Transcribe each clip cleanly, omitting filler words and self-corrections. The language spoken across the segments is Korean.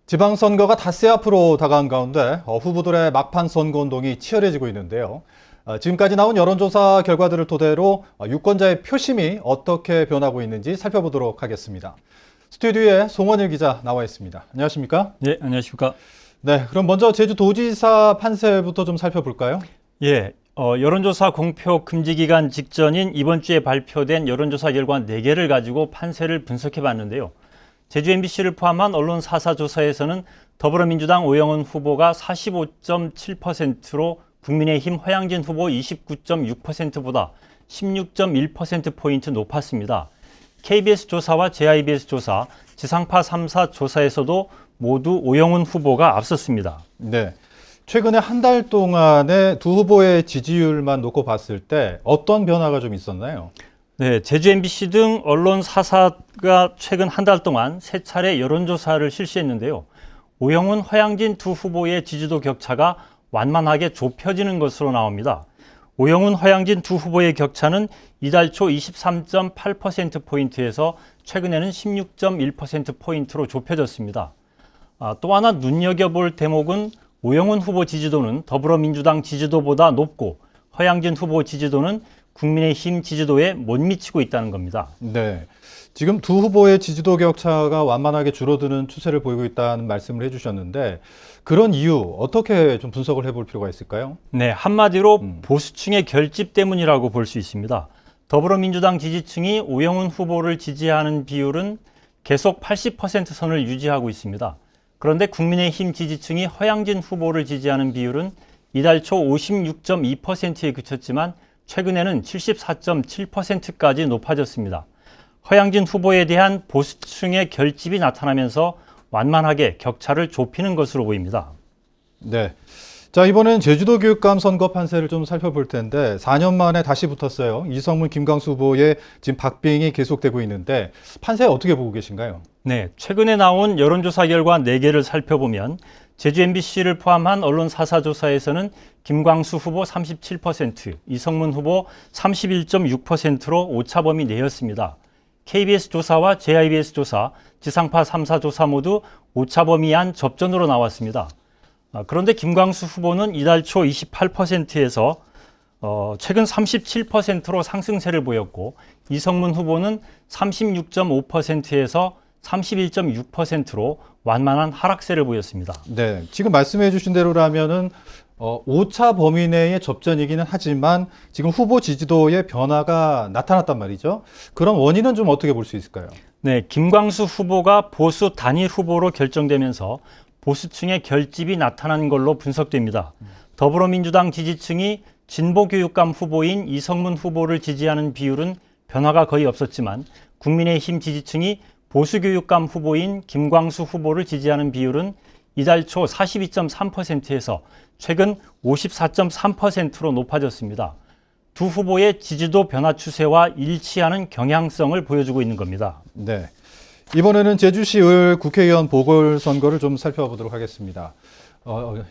지방선거가 닷새 앞으로 다가온 가운데 후보들의 막판 선거운동이 치열해지고 있는데요. 지금까지 나온 여론조사 결과들을 토대로 유권자의 표심이 어떻게 변하고 있는지 살펴보도록 하겠습니다. 스튜디오에 송원일 기자 나와 있습니다. 안녕하십니까? 네, 안녕하십니까? 네, 그럼 먼저 제주도지사 판세부터 좀 살펴볼까요? 예, 여론조사 공표 금지 기간 직전인 이번 주에 발표된 여론조사 결과 4개를 가지고 판세를 분석해 봤는데요. 제주 MBC를 포함한 언론 4사 조사에서는 더불어민주당 오영훈 후보가 45.7%로 국민의힘 허양진 후보 29.6%보다 16.1%포인트 높았습니다. KBS 조사와 JIBS 조사, 지상파 3사 조사에서도 모두 오영훈 후보가 앞섰습니다. 네. 최근에 한 달 동안의 두 후보의 지지율만 놓고 봤을 때 어떤 변화가 좀 있었나요? 네, 제주 MBC 등 언론 4사가 최근 한 달 동안 3차례 여론조사를 실시했는데요. 오영훈, 허양진 두 후보의 지지도 격차가 완만하게 좁혀지는 것으로 나옵니다. 오영훈, 허양진 두 후보의 격차는 이달 초 23.8%포인트에서 최근에는 16.1%포인트로 좁혀졌습니다. 또 하나 눈여겨볼 대목은 오영훈 후보 지지도는 더불어민주당 지지도보다 높고 허양진 후보 지지도는 국민의힘 지지도에 못 미치고 있다는 겁니다. 네. 지금 두 후보의 지지도 격차가 완만하게 줄어드는 추세를 보이고 있다는 말씀을 해주셨는데 그런 이유 어떻게 좀 분석을 해볼 필요가 있을까요? 네, 한마디로 보수층의 결집 때문이라고 볼 수 있습니다. 더불어민주당 지지층이 오영훈 후보를 지지하는 비율은 계속 80% 선을 유지하고 있습니다. 그런데 국민의힘 지지층이 허양진 후보를 지지하는 비율은 이달 초 56.2%에 그쳤지만 최근에는 74.7%까지 높아졌습니다. 허양진 후보에 대한 보수층의 결집이 나타나면서 완만하게 격차를 좁히는 것으로 보입니다. 네. 자, 이번엔 제주도 교육감 선거 판세를 좀 살펴볼 텐데 4년 만에 다시 붙었어요. 이성문, 김광수 후보의 지금 박빙이 계속되고 있는데 판세 어떻게 보고 계신가요? 네, 최근에 나온 여론조사 결과 4개를 살펴보면 제주 MBC를 포함한 언론 4사 조사에서는 김광수 후보 37%, 이성문 후보 31.6%로 오차범위 내였습니다. KBS 조사와 JIBS 조사, 지상파 3사 조사 모두 오차범위 안 접전으로 나왔습니다. 그런데 김광수 후보는 이달 초 28%에서 최근 37%로 상승세를 보였고 이성문 후보는 36.5%에서 31.6%로 완만한 하락세를 보였습니다. 네. 지금 말씀해 주신 대로라면은 오차 범위 내의 접전이기는 하지만 지금 후보 지지도의 변화가 나타났단 말이죠. 그런 원인은 좀 어떻게 볼 수 있을까요? 네, 김광수 후보가 보수 단일 후보로 결정되면서 보수층의 결집이 나타난 걸로 분석됩니다. 더불어민주당 지지층이 진보교육감 후보인 이성문 후보를 지지하는 비율은 변화가 거의 없었지만 국민의힘 지지층이 보수교육감 후보인 김광수 후보를 지지하는 비율은 이달 초 42.3%에서 최근 54.3%로 높아졌습니다. 두 후보의 지지도 변화 추세와 일치하는 경향성을 보여주고 있는 겁니다. 네. 이번에는 제주시 을 국회의원 보궐선거를 좀 살펴보도록 하겠습니다.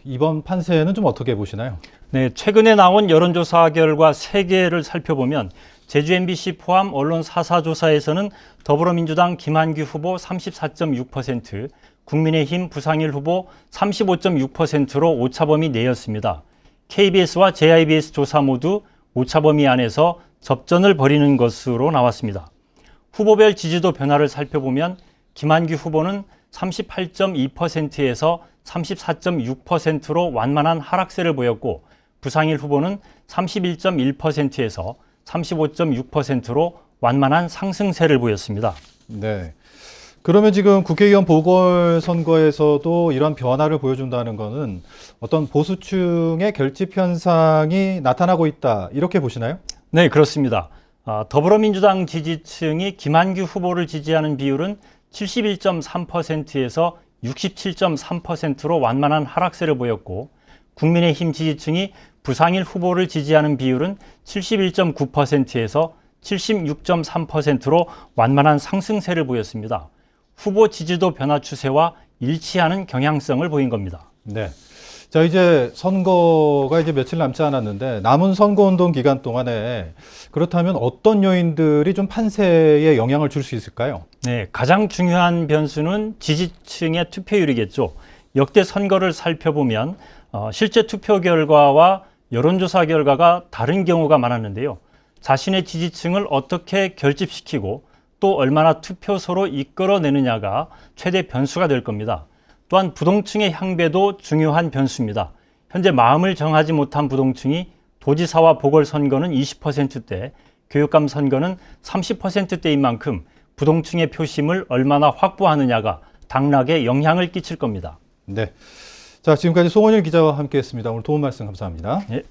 이번 판세는 좀 어떻게 보시나요? 네, 최근에 나온 여론조사 결과 3개를 살펴보면 제주 MBC 포함 언론 4사 조사에서는 더불어민주당 김한규 후보 34.6%, 국민의힘 부상일 후보 35.6%로 오차범위 내였습니다. KBS와 JIBS 조사 모두 오차범위 안에서 접전을 벌이는 것으로 나왔습니다. 후보별 지지도 변화를 살펴보면 김한규 후보는 38.2%에서 34.6%로 완만한 하락세를 보였고 부상일 후보는 31.1%에서 35.6%로 완만한 상승세를 보였습니다. 네. 그러면 지금 국회의원 보궐선거에서도 이런 변화를 보여준다는 것은 어떤 보수층의 결집 현상이 나타나고 있다, 이렇게 보시나요? 네, 그렇습니다. 더불어민주당 지지층이 김한규 후보를 지지하는 비율은 71.3%에서 67.3%로 완만한 하락세를 보였고 국민의힘 지지층이 부상일 후보를 지지하는 비율은 71.9%에서 76.3%로 완만한 상승세를 보였습니다. 후보 지지도 변화 추세와 일치하는 경향성을 보인 겁니다. 네. 자, 이제 선거가 이제 며칠 남지 않았는데 남은 선거운동 기간 동안에 그렇다면 어떤 요인들이 좀 판세에 영향을 줄 수 있을까요? 네, 가장 중요한 변수는 지지층의 투표율이겠죠. 역대 선거를 살펴보면 실제 투표 결과와 여론조사 결과가 다른 경우가 많았는데요. 자신의 지지층을 어떻게 결집시키고 또 얼마나 투표소로 이끌어내느냐가 최대 변수가 될 겁니다. 또한 부동층의 향배도 중요한 변수입니다. 현재 마음을 정하지 못한 부동층이 도지사와 보궐선거는 20%대, 교육감 선거는 30%대인 만큼 부동층의 표심을 얼마나 확보하느냐가 당락에 영향을 끼칠 겁니다. 네. 자, 지금까지 송원일 기자와 함께했습니다. 오늘 도움 말씀 감사합니다. 예.